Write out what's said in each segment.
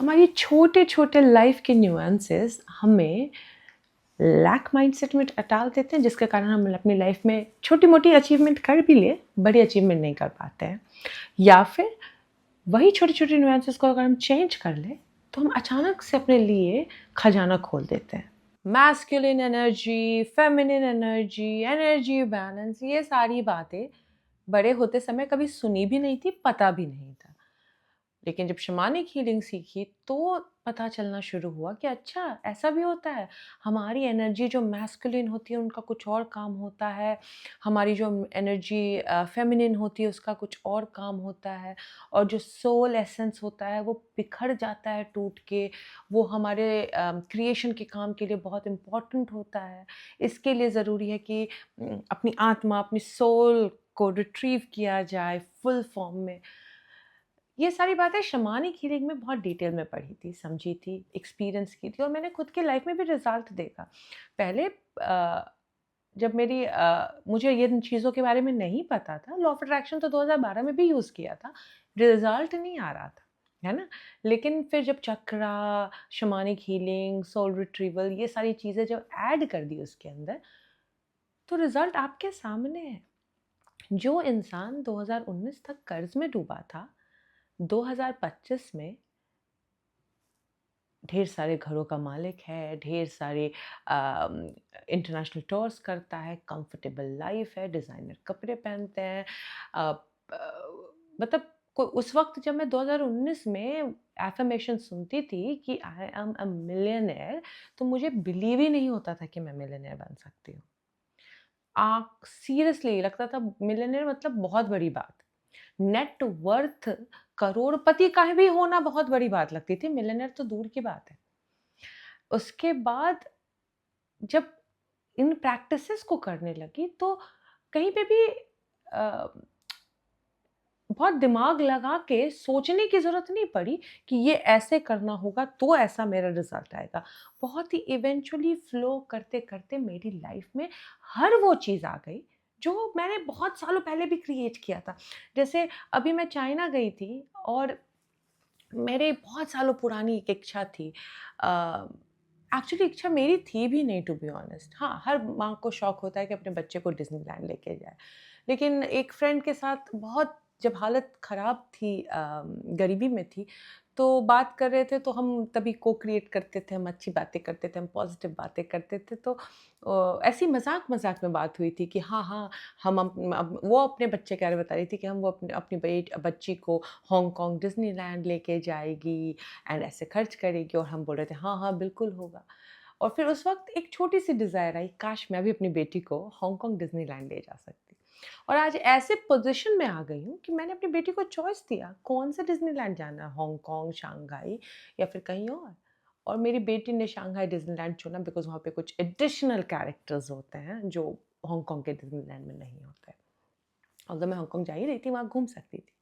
हमारी छोटे-छोटे लाइफ के न्यूएंसेस हमें लैक माइंडसेट में डाल देते हैं, जिसके कारण हम अपनी लाइफ में छोटी-मोटी अचीवमेंट कर भी ले, बड़ी अचीवमेंट नहीं कर पाते हैं। या फिर वही छोटे-छोटे न्यूएंसेस को अगर हम चेंज कर लें, तो हम अचानक से अपने लिए खजाना खोल देते हैं। Masculine energy, feminine energy, energy balance, ये सारी बातें बड़े होते समय कभी सुनी भी नहीं थी, पता भी नहीं था। लेकिन जब शमानिक हीलिंग सीखी तो पता चलना शुरू हुआ कि अच्छा ऐसा भी होता है। हमारी एनर्जी जो मैस्कुलिन होती है उनका कुछ और काम होता है, हमारी जो एनर्जी फेमिनिन होती है उसका कुछ और काम होता है, और जो सोल एसेंस होता है वो बिखर जाता है टूट के। वो हमारे क्रिएशन के काम के लिए बहुत इम्पोर्टेंट होता है। इसके लिए ज़रूरी है कि अपनी आत्मा, अपनी सोल को रिट्रीव किया जाए फुल फॉर्म में। ये सारी बातें शमानिक हीलिंग में बहुत डिटेल में पढ़ी थी, समझी थी, एक्सपीरियंस की थी, और मैंने खुद के लाइफ में भी रिजल्ट देखा। पहले जब मुझे ये इन चीज़ों के बारे में नहीं पता था, लॉ ऑफ अट्रैक्शन तो 2012 में भी यूज़ किया था, रिजल्ट नहीं आ रहा था, है ना? लेकिन फिर जब चक्रा, शमानिक हीलिंग, सोल रिट्रीवल, ये सारी चीज़ें जब ऐड कर दी उसके अंदर, तो रिजल्ट आपके सामने है। जो इंसान 2019 तक कर्ज में डूबा था, 2025 में ढेर सारे घरों का मालिक है, ढेर सारे इंटरनेशनल टूर्स करता है, कंफर्टेबल लाइफ है, डिज़ाइनर कपड़े पहनते हैं। अ, मतलब उस वक्त जब मैं 2019 में एफर्मेशन सुनती थी कि आई एम अ मिलियनेयर, तो मुझे बिलीव ही नहीं होता था कि मैं मिलियनेयर बन सकती हूँ। सीरियसली लगता था मिलियनेयर मतलब बहुत बड़ी बात। नेट वर्थ करोड़पति का भी होना बहुत बड़ी बात लगती थी, मिलियनेयर तो दूर की बात है। उसके बाद जब इन प्रैक्टिसेस को करने लगी तो कहीं पे भी अ, बहुत दिमाग लगा के सोचने की ज़रूरत नहीं पड़ी कि ये ऐसे करना होगा तो ऐसा मेरा रिज़ल्ट आएगा। बहुत ही इवेंचुअली फ्लो करते-करते मेरी लाइफ़ में हर वो चीज़ आ गई, जो मैंने बहुत सालों पहले भी क्रिएट किया था। जैसे अभी मैं चाइना गई थी और मेरे बहुत सालों पुरानी एक इच्छा थी। एक्चुअली इच्छा मेरी थी भी नहीं, टू बी ऑनेस्ट। हाँ, हर माँ को शौक होता है कि अपने बच्चे को डिज़नीलैंड लेके जाए। लेकिन एक फ्रेंड के साथ बहुत जब हालत ख़राब थी, गरीबी में थी, तो बात कर रहे थे, तो हम तभी को-क्रिएट करते थे, हम अच्छी बातें करते थे, हम पॉज़िटिव बातें करते थे। तो ऐसी मज़ाक-मज़ाक में बात हुई थी कि हाँ, हाँ, हम अब वो अपने बच्चे के बारे में बता रही थी कि हम वो अपनी बच्ची को हांगकांग डिज़नीलैंड लेके जाएगी एंड ऐसे खर्च करेगी, और हम बोल रहे थे हाँ, हाँ, बिल्कुल होगा। और फिर उस वक़्त एक छोटी-सी डिज़ायर आई, काश मैं भी अपनी बेटी को हांगकांग डिज़नीलैंड ले जा सकती। और आज ऐसे पोज़ीशन में आ गई हूँ कि मैंने अपनी बेटी को चॉइस दिया, कौन सा डिज़नीलैंड जाना है, हांगकांग, शंघाई या फिर कहीं और। और मेरी बेटी ने शंघाई डिज़नीलैंड चुना बिकॉज़ वहाँ पे कुछ एडिशनल कैरेक्टर्स होते हैं जो हांगकांग के डिज़नीलैंड में नहीं होते। अगर मैं हांगकांग जा ही रही थी, वहाँ घूम सकती थी।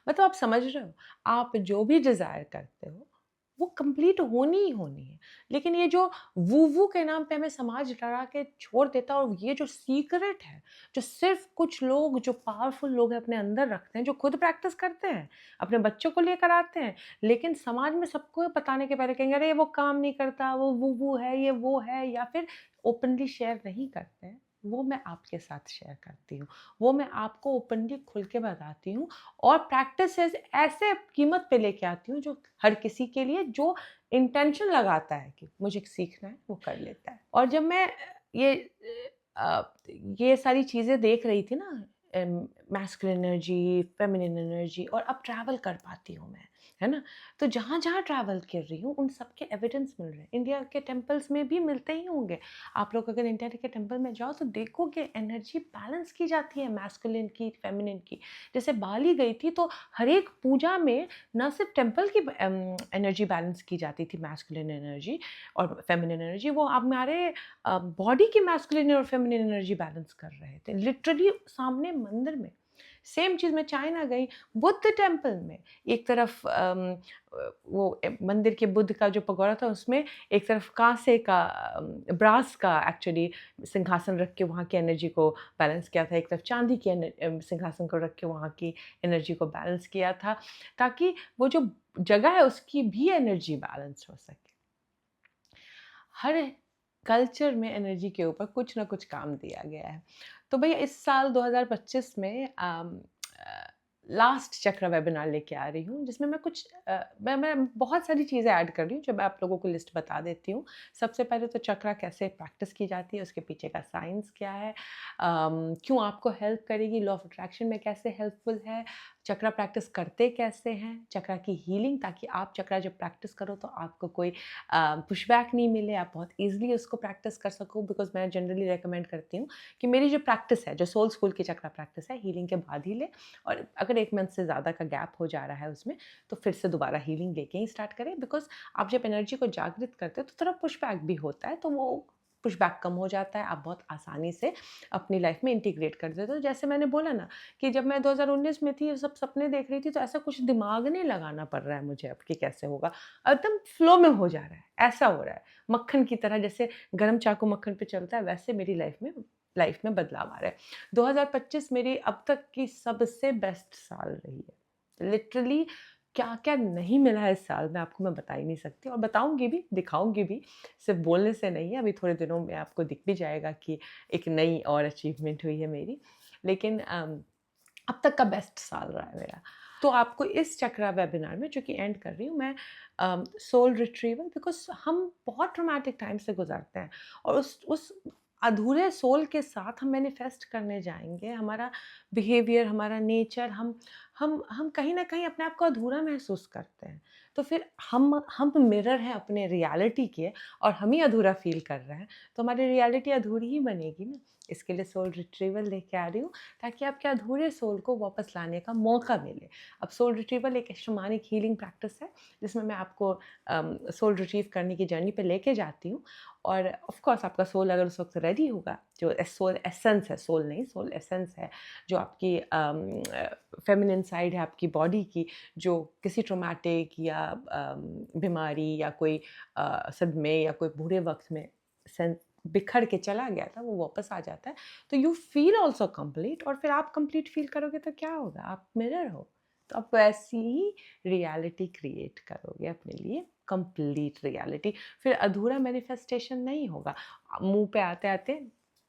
मतलब आप समझ रहे हो, आप जो भी डिज़ायर करते हो, वो कंप्लीट होनी ही होनी है। लेकिन ये जो वू-वू के नाम पे हमें समाज डरा के छोड़ देता है, और ये जो सीक्रेट है, जो सिर्फ़ कुछ लोग, जो पावरफुल लोग हैं, अपने अंदर रखते हैं, जो खुद प्रैक्टिस करते हैं, अपने बच्चों को लेकर आते हैं, लेकिन समाज में सबको बताने के पहले कहेंगे, "अरे! वो काम नहीं करता, वो वू-वू है, ये वो है", या फिर ओपनली शेयर नहीं करते हैं। वो मैं आपके साथ शेयर करती हूँ। वो मैं आपको ओपनली खुल के बताती हूँ, और प्रैक्टिसेस ऐसे कीमत पे लेके आती हूँ जो हर किसी के लिए, जो इंटेंशन लगाता है कि मुझे सीखना है, वो कर लेता है। और जब मैं ये ये सारी चीज़ें देख रही थी ना, मैस्कुलिन एनर्जी, फेमिनिन एनर्जी, और अब ट्रैवल कर पाती हूँ मैं, है ना? तो जहाँ-जहाँ ट्रैवल कर रही हूँ उन सब के एविडेंस मिल रहे हैं। इंडिया के टेम्पल्स में भी मिलते ही होंगे। आप लोग अगर इंडिया के टेम्पल में जाओ तो देखोगे एनर्जी बैलेंस की जाती है, मैस्कुलिन की, फेमिनिन की। जैसे बाली गई थी तो हर एक पूजा में ना सिर्फ टेम्पल की एनर्जी बैलेंस की जाती थी, मैस्कुलिन एनर्जी और फेमिनिन एनर्जी, वो हमारे बॉडी की मैस्कुलिन और फेमिनिन एनर्जी बैलेंस कर रहे थे, लिटरली सामने मंदिर में। सेम चीज़ मैं चाइना गई, बुद्ध टेम्पल में, एक तरफ मंदिर के बुद्ध का जो पगोड़ा था उसमें एक तरफ कांसे का, ब्रास का एक्चुअली सिंहासन रख के वहाँ की एनर्जी को बैलेंस किया था, एक तरफ चांदी की सिंहासन को रख के वहाँ की एनर्जी को बैलेंस किया था, ताकि वो जो जगह है उसकी भी एनर्जी बैलेंस हो सके। हर कल्चर में एनर्जी के ऊपर कुछ ना कुछ काम दिया गया है। तो भैया इस साल 2025 में लास्ट चक्र वेबिनार लेके आ रही हूँ, जिसमें मैं कुछ मैं बहुत सारी चीज़ें ऐड कर रही हूँ, जो मैं आप लोगों को लिस्ट बता देती हूँ। सबसे पहले तो चक्रा कैसे प्रैक्टिस की जाती है, उसके पीछे का साइंस क्या है, क्यों आपको हेल्प करेगी, लॉ ऑफ अट्रैक्शन में कैसे हेल्पफुल है, चक्रा प्रैक्टिस करते कैसे हैं, चक्रा की हीलिंग, ताकि आप चक्रा जब प्रैक्टिस करो तो आपको कोई पुशबैक नहीं मिले, आप बहुत ईजिली उसको प्रैक्टिस कर सको। बिकॉज मैं जनरली रेकमेंड करती हूँ कि मेरी जो प्रैक्टिस है, जो सोल स्कूल की चक्रा प्रैक्टिस है, हीलिंग के बाद ही ले, और अगर 1 मंथ से ज़्यादा का गैप हो जा रहा है उसमें, तो फिर से दोबारा हीलिंग लेके ही स्टार्ट करें। बिकॉज आप जब एनर्जी को जागृत करते हो तो थोड़ा पुशबैक भी होता है, तो वो पुशबैक कम हो जाता है, आप बहुत आसानी से अपनी लाइफ में इंटीग्रेट कर देते हो। जैसे मैंने बोला ना कि जब मैं 2019 में थी, सब सपने देख रही थी, तो ऐसा कुछ दिमाग नहीं लगाना पड़ रहा है मुझे अब कि कैसे होगा, एकदम फ्लो में हो जा रहा है, ऐसा हो रहा है मक्खन की तरह, जैसे गर्म चाकू मक्खन पे चलता है, वैसे मेरी लाइफ में बदलाव आ रहा है। 2025 मेरी अब तक की सबसे बेस्ट साल रही है। लिटरली क्या-क्या नहीं मिला है इस साल में, आपको मैं बता ही नहीं सकती, और बताऊँगी भी, दिखाऊँगी भी, सिर्फ़ बोलने से नहीं है। अभी थोड़े दिनों में आपको दिख भी जाएगा कि एक नई और अचीवमेंट हुई है मेरी। लेकिन अब तक का बेस्ट साल रहा है मेरा। तो आपको इस चक्रा वेबिनार में, जो कि एंड कर रही हूँ मैं, सोल रिट्रीवल, बिकॉज़ हम बहुत ट्रॉमेटिक टाइम से गुज़रते हैं, और उस अधूरे सोल के साथ हम मैनिफेस्ट करने जाएँगे। हमारा बिहेवियर, हमारा नेचर, हम कहीं न कहीं अपने आप को अधूरा महसूस करते हैं। तो फिर हम मिरर हैं अपने रियलिटी के, और हम ही अधूरा फ़ील कर रहे हैं, तो हमारी रियलिटी अधूरी ही बनेगी ना। इसके लिए सोल रिट्रीवल लेके आ रही हूँ, ताकि आपके अधूरे सोल को वापस लाने का मौका मिले। अब सोल रिट्रीवल एक शमानिक हीलिंग प्रैक्टिस है, जिसमें मैं आपको सोल रिट्रीव करने की जर्नी पे लेके जाती हूँ, और ऑफ कोर्स आपका सोल अगर उस वक्त रेडी होगा, जो सोल एसेंस है, सोल नहीं, सोल एसेंस है, जो आपकी फेमिनिन साइड है आपकी बॉडी की, जो किसी ट्रॉमेटिक या बीमारी या कोई सदमे या कोई बुरे वक्त में बिखर के चला गया था, वो वापस आ जाता है, तो यू फील ऑल्सो कंप्लीट, और फिर आप कंप्लीट फील करोगे तो क्या होगा, आप मिरर हो, तो आप वैसी ही रियलिटी क्रिएट करोगे अपने लिए, कंप्लीट रियलिटी। फिर अधूरा मैनिफेस्टेशन नहीं होगा, मुंह पे आते आते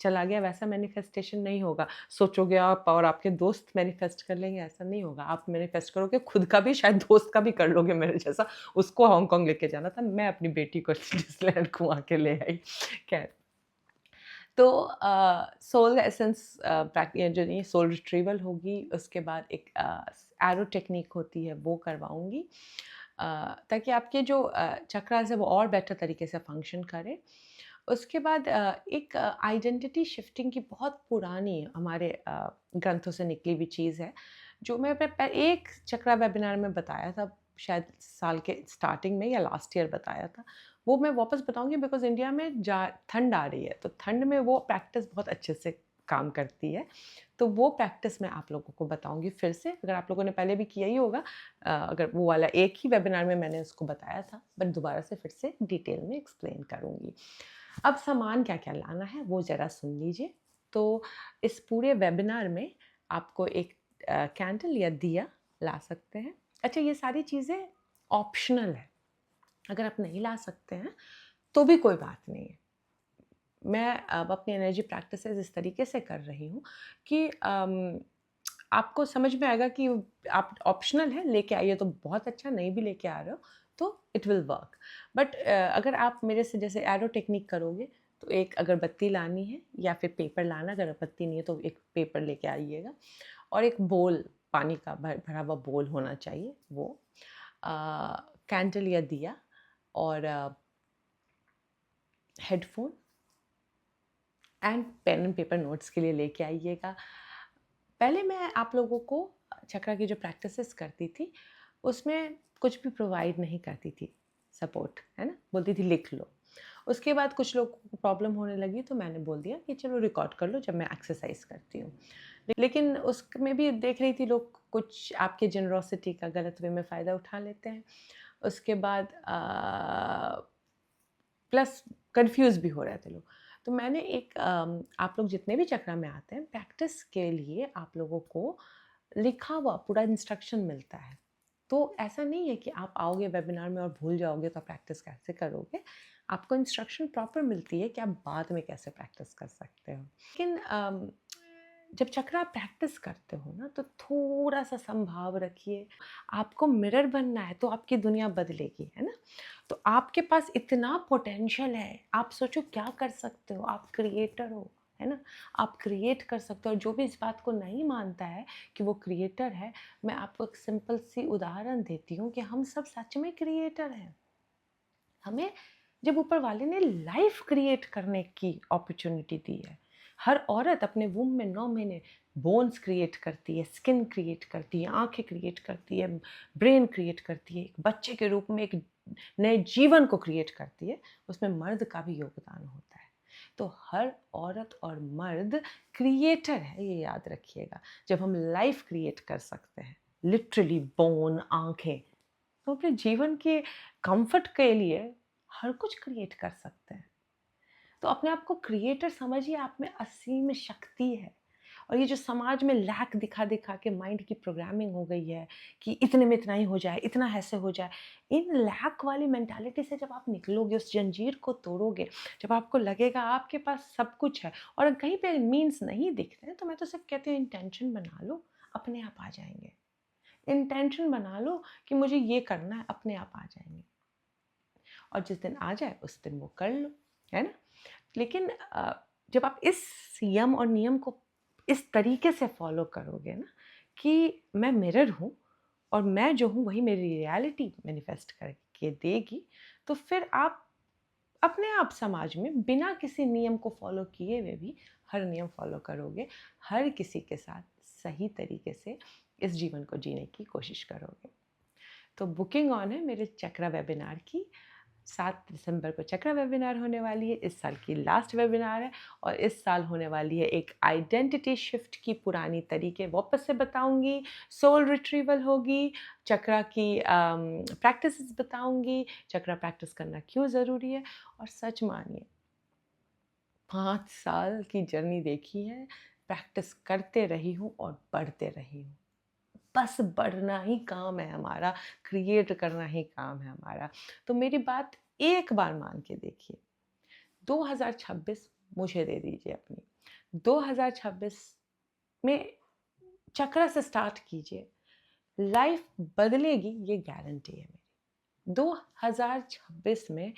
चला गया वैसा मैनिफेस्टेशन नहीं होगा, सोचोगे आप और आपके दोस्त मैनिफेस्ट कर लेंगे, ऐसा नहीं होगा। आप मैनिफेस्ट करोगे खुद का भी, शायद दोस्त का भी कर लोगे मेरे जैसा। उसको हांगकांग लेके जाना था, मैं अपनी बेटी को डिज्नीलैंड घुमा के ले आई। खैर, तो सोल एसेंस जो ये सोल रिट्रीवल होगी, उसके बाद एक एरो टेक्निक होती है, वो करवाऊँगी, ताकि आपके जो चक्रास है वो और बेटर तरीके से फंक्शन करे। उसके बाद एक आइडेंटिटी शिफ्टिंग की बहुत पुरानी हमारे ग्रंथों से निकली हुई चीज़ है, जो मैं एक चक्रा वेबिनार में बताया था, शायद साल के स्टार्टिंग में या लास्ट ईयर बताया था। वो मैं वापस बताऊँगी, बिकॉज़ इंडिया में ठंड आ रही है, तो ठंड में वो प्रैक्टिस बहुत अच्छे से काम करती है। तो वो प्रैक्टिस मैं आप लोगों को बताऊँगी फिर से, अगर आप लोगों ने पहले भी किया ही होगा, अगर वो वाला एक ही वेबिनार में मैंने उसको बताया था, बट दोबारा से फिर से डिटेल में एक्सप्लेन करूँगी। अब सामान क्या-क्या लाना है वो ज़रा सुन लीजिए। तो इस पूरे वेबिनार में आपको एक कैंडल या दिया ला सकते हैं। अच्छा, ये सारी चीज़ें ऑप्शनल है, अगर आप नहीं ला सकते हैं तो भी कोई बात नहीं है। मैं अब अपनी एनर्जी प्रैक्टिसेस इस तरीके से कर रही हूँ कि आपको समझ में आएगा कि आप ऑप्शनल है, लेके आइए तो बहुत अच्छा, नहीं भी लेके आ रहे हो तो इट विल वर्क। बट अगर आप मेरे से जैसे एरो टेक्निक करोगे, तो एक अगरबत्ती लानी है या फिर पेपर लाना, अगरबत्ती नहीं है तो एक पेपर लेके आइएगा, और एक बोल, पानी का भरा हुआ बोल होना चाहिए, वो कैंडल या दिया, और headphone and pen and paper notes के लिए लेके आइएगा। पहले मैं आप लोगों को चक्रा की जो प्रैक्टिसेस करती थी, उसमें कुछ भी प्रोवाइड नहीं करती थी, सपोर्ट, है ना? बोलती थी लिख लो। उसके बाद कुछ लोगों को प्रॉब्लम होने लगी, तो मैंने बोल दिया कि चलो रिकॉर्ड कर लो जब मैं एक्सरसाइज करती हूँ। लेकिन उसमें भी देख रही थी लोग कुछ आपके जेनरॉसिटी का गलत वे में फ़ायदा उठा लेते हैं। उसके बाद प्लस कन्फ्यूज़ भी हो रहे थे लोग। तो मैंने एक आप लोग जितने भी चक्रा में आते हैं, प्रैक्टिस के लिए आप लोगों को लिखा हुआ पूरा इंस्ट्रक्शन मिलता है। तो ऐसा नहीं है कि आप आओगे वेबिनार में और भूल जाओगे तो प्रैक्टिस कैसे करोगे। आपको इंस्ट्रक्शन प्रॉपर मिलती है कि आप बाद में कैसे प्रैक्टिस कर सकते हो। लेकिन जब चक्र आप प्रैक्टिस करते हो ना तो थोड़ा सा संभाव रखिए। आपको मिरर बनना है तो आपकी दुनिया बदलेगी, है ना? तो आपके पास इतना पोटेंशियल है, आप सोचो क्या कर सकते हो, आप क्रिएटर हो, है ना? आप क्रिएट कर सकते हो। जो भी इस बात को नहीं मानता है कि वो क्रिएटर है, मैं आपको एक सिंपल सी उदाहरण देती हूँ कि हम सब सच में क्रिएटर हैं। हमें जब ऊपर वाले ने लाइफ क्रिएट करने की अपॉर्चुनिटी दी है, हर औरत अपने वूम में 9 महीने बोन्स क्रिएट करती है, स्किन क्रिएट करती है, आंखें क्रिएट करती है, ब्रेन क्रिएट करती है, एक बच्चे के रूप में एक नए जीवन को क्रिएट करती है। उसमें मर्द का भी योगदान होता है। तो हर औरत और मर्द क्रिएटर है, ये याद रखिएगा। जब हम लाइफ क्रिएट कर सकते हैं, लिटरली बोन, आंखें, तो अपने जीवन के कंफर्ट के लिए हर कुछ क्रिएट कर सकते हैं। तो अपने आप को क्रिएटर समझिए, आप में असीम शक्ति है। और ये जो समाज में लैक दिखा दिखा के माइंड की प्रोग्रामिंग हो गई है कि इतने में इतना ही हो जाए, इतना ऐसे हो जाए, इन लैक वाली मेंटालिटी से जब आप निकलोगे, उस जंजीर को तोड़ोगे, जब आपको लगेगा आपके पास सब कुछ है और कहीं पे मीन्स नहीं दिख रहे हैं, तो मैं तो सिर्फ कहती हूँ इंटेंशन बना लो, अपने आप आ जाएंगे। इंटेंशन बना लो कि मुझे ये करना है, अपने आप आ जाएंगे। और जिस दिन आ जाए उस दिन वो कर लो, है ना? लेकिन जब आप इस यम और नियम को इस तरीके से फॉलो करोगे ना कि मैं मिरर हूँ और मैं जो हूँ वही मेरी रियलिटी मैनिफेस्ट करके देगी, तो फिर आप अपने आप समाज में बिना किसी नियम को फॉलो किए हुए भी हर नियम फॉलो करोगे, हर किसी के साथ सही तरीके से इस जीवन को जीने की कोशिश करोगे। तो बुकिंग ऑन है मेरे चक्रा वेबिनार की। 7 दिसंबर को चक्रा वेबिनार होने वाली है, इस साल की लास्ट वेबिनार है। और इस साल होने वाली है एक आइडेंटिटी शिफ्ट की पुरानी तरीके वापस से बताऊंगी, सोल रिट्रीवल होगी, चक्रा की प्रैक्टिसेस बताऊंगी, चक्रा प्रैक्टिस करना क्यों ज़रूरी है। और सच मानिए 5 साल की जर्नी देखी है, प्रैक्टिस करते रही हूँ और बढ़ते रही हूँ। बस बढ़ना ही काम है हमारा, क्रिएट करना ही काम है हमारा। तो मेरी बात एक बार मान के देखिए, 2026 मुझे दे दीजिए अपनी। 2026 में चक्र से स्टार्ट कीजिए, लाइफ बदलेगी, ये गारंटी है मेरी। 2026 में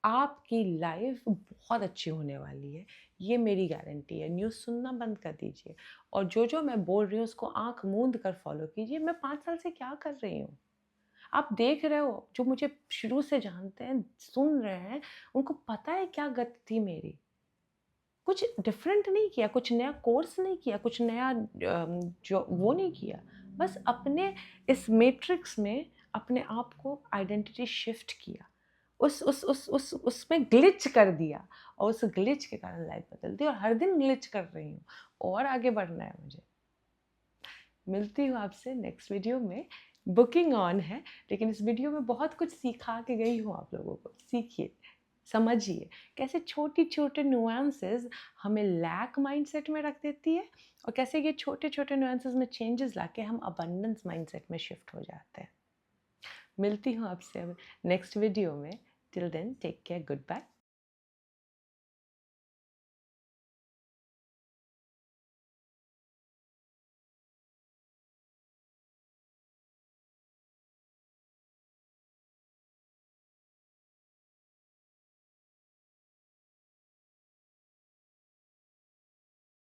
आपकी लाइफ बहुत अच्छी होने वाली है, ये मेरी गारंटी है। न्यूज़ सुनना बंद कर दीजिए और जो जो मैं बोल रही हूँ उसको आंख मूंद कर फॉलो कीजिए। मैं 5 साल से क्या कर रही हूँ, आप देख रहे हो। जो मुझे शुरू से जानते हैं, सुन रहे हैं, उनको पता है क्या गति थी मेरी। कुछ डिफरेंट नहीं किया, कुछ नया कोर्स नहीं किया, कुछ नया जो वो नहीं किया। बस अपने इस मैट्रिक्स में अपने आप को आइडेंटिटी शिफ्ट किया, उस उसमें ग्लिच कर दिया और उस ग्लिच के कारण लाइफ बदल दी। और हर दिन ग्लिच कर रही हूँ और आगे बढ़ना है मुझे। मिलती हूँ आपसे नेक्स्ट वीडियो में। बुकिंग ऑन है, लेकिन इस वीडियो में बहुत कुछ सिखा के गई हूँ आप लोगों को। सीखिए, समझिए कैसे छोटी छोटे नुआंसेस हमें लैक माइंडसेट में रख देती है और कैसे ये छोटे छोटे नुआंसेस में चेंजेस लाके हम अबंडेंस माइंडसेट में शिफ्ट हो जाते हैं। मिलती हूँ आपसे अब नेक्स्ट वीडियो में। Till then take care, good bye.